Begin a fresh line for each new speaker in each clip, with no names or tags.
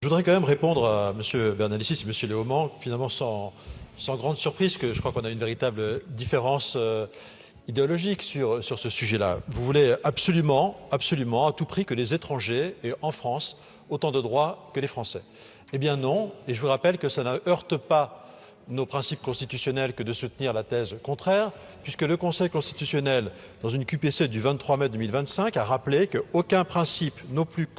Je voudrais quand même répondre à M. Bernalicis et M. Léaumont, finalement sans grande surprise, que je crois qu'on a une véritable différence idéologique sur ce sujet-là. Vous voulez absolument, à tout prix, que les étrangers aient en France autant de droits que les Français. Eh bien non, et je vous rappelle que ça ne heurte pas nos principes constitutionnels que de soutenir la thèse contraire, puisque le Conseil constitutionnel, dans une QPC du 23 mai 2025, a rappelé qu'aucun principe, non plus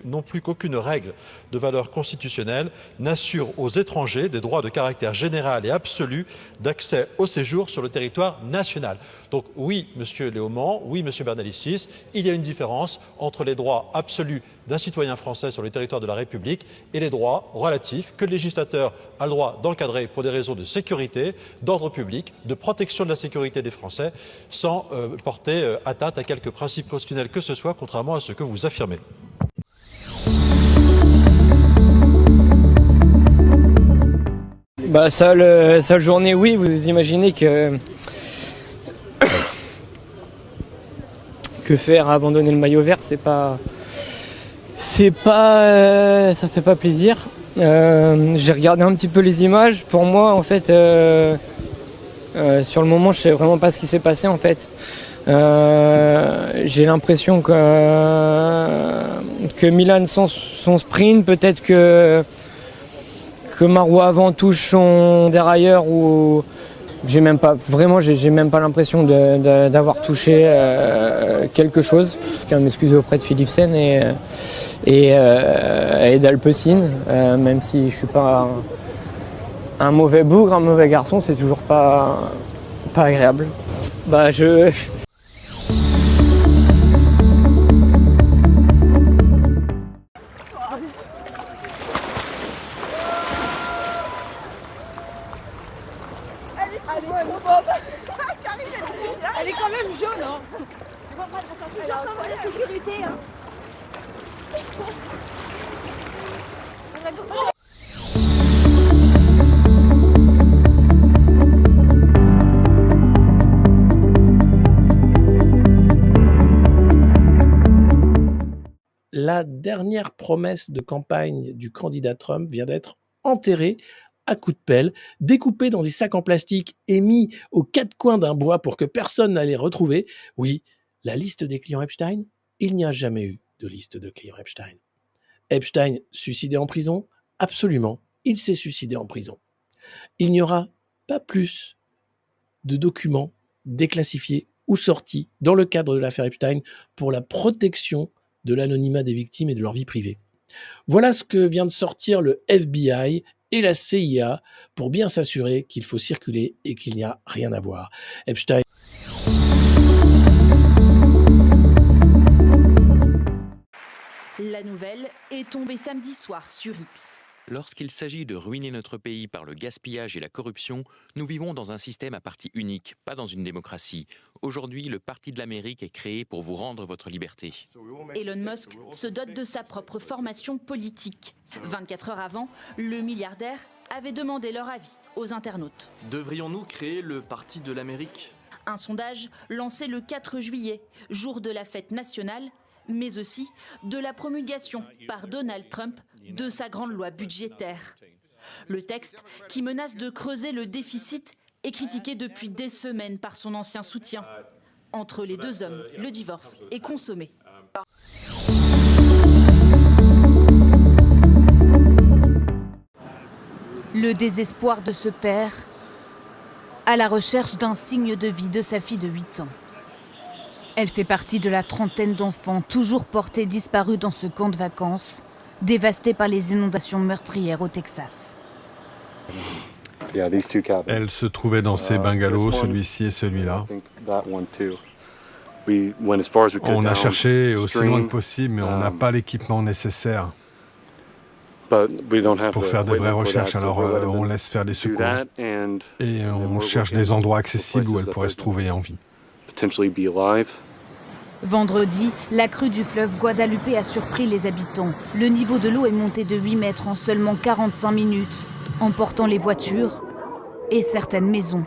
qu'aucune règle de valeur constitutionnelle, n'assure aux étrangers des droits de caractère général et absolu d'accès au séjour sur le territoire national. Donc oui, M. Léaumont, oui, M. Bernalicis, il y a une différence entre les droits absolus d'un citoyen français sur le territoire de la République et les droits relatifs que le législateur a le droit d'encadrer pour des raisons de sécurité, d'ordre public, de protection de la sécurité des Français, sans porter atteinte à quelques principes constitutionnels que ce soit, contrairement à ce que vous affirmez.
Seule journée, oui, vous imaginez que faire abandonner le maillot vert, ça fait pas plaisir. J'ai regardé un petit peu les images. Pour moi, en fait, sur le moment, je sais vraiment pas ce qui s'est passé, en fait. J'ai l'impression que Milan son sprint, peut-être que Marois avant touche son dérailleur, ou j'ai même pas l'impression d'avoir touché quelque chose. Je tiens à m'excuser auprès de Philipsen et d'Alpecin, même si je suis pas un mauvais bougre, un mauvais garçon, c'est toujours pas agréable.
Elle est trop bonne. Karine, elle est quand même jaune, hein. Je suis comme la sécurité, hein.
La dernière promesse de campagne du candidat Trump vient d'être enterrée à coups de pelle, découpée dans des sacs en plastique et mis aux quatre coins d'un bois pour que personne n'allait les retrouver. Oui, la liste des clients Epstein, il n'y a jamais eu de liste de clients Epstein. Epstein suicidé en prison? Absolument, il s'est suicidé en prison. Il n'y aura pas plus de documents déclassifiés ou sortis dans le cadre de l'affaire Epstein pour la protection de l'anonymat des victimes et de leur vie privée. Voilà ce que vient de sortir le FBI et la CIA pour bien s'assurer qu'il faut circuler et qu'il n'y a rien à voir. Epstein.
La nouvelle est tombée samedi soir sur X.
Lorsqu'il s'agit de ruiner notre pays par le gaspillage et la corruption, nous vivons dans un système à parti unique, pas dans une démocratie. Aujourd'hui, le Parti de l'Amérique est créé pour vous rendre votre liberté.
Elon Musk se dote de sa propre formation politique. 24 heures avant, le milliardaire avait demandé leur avis aux internautes.
Devrions-nous créer le Parti de l'Amérique ?
Un sondage lancé le 4 juillet, jour de la fête nationale, mais aussi de la promulgation par Donald Trump de sa grande loi budgétaire. Le texte, qui menace de creuser le déficit, est critiqué depuis des semaines par son ancien soutien. Entre les deux hommes, le divorce est consommé.
Le désespoir de ce père à la recherche d'un signe de vie de sa fille de 8 ans. Elle fait partie de la trentaine d'enfants toujours portés disparus dans ce camp de vacances, dévasté par les inondations meurtrières au Texas.
Elle se trouvait dans ces bungalows, celui-ci et celui-là. On a cherché aussi loin que possible, mais on n'a pas l'équipement nécessaire pour faire de vraies recherches. Alors on laisse faire des secours et on cherche des endroits accessibles où elle pourrait se trouver en vie.
Vendredi, la crue du fleuve Guadalupe a surpris les habitants. Le niveau de l'eau est monté de 8 mètres en seulement 45 minutes, emportant les voitures et certaines maisons.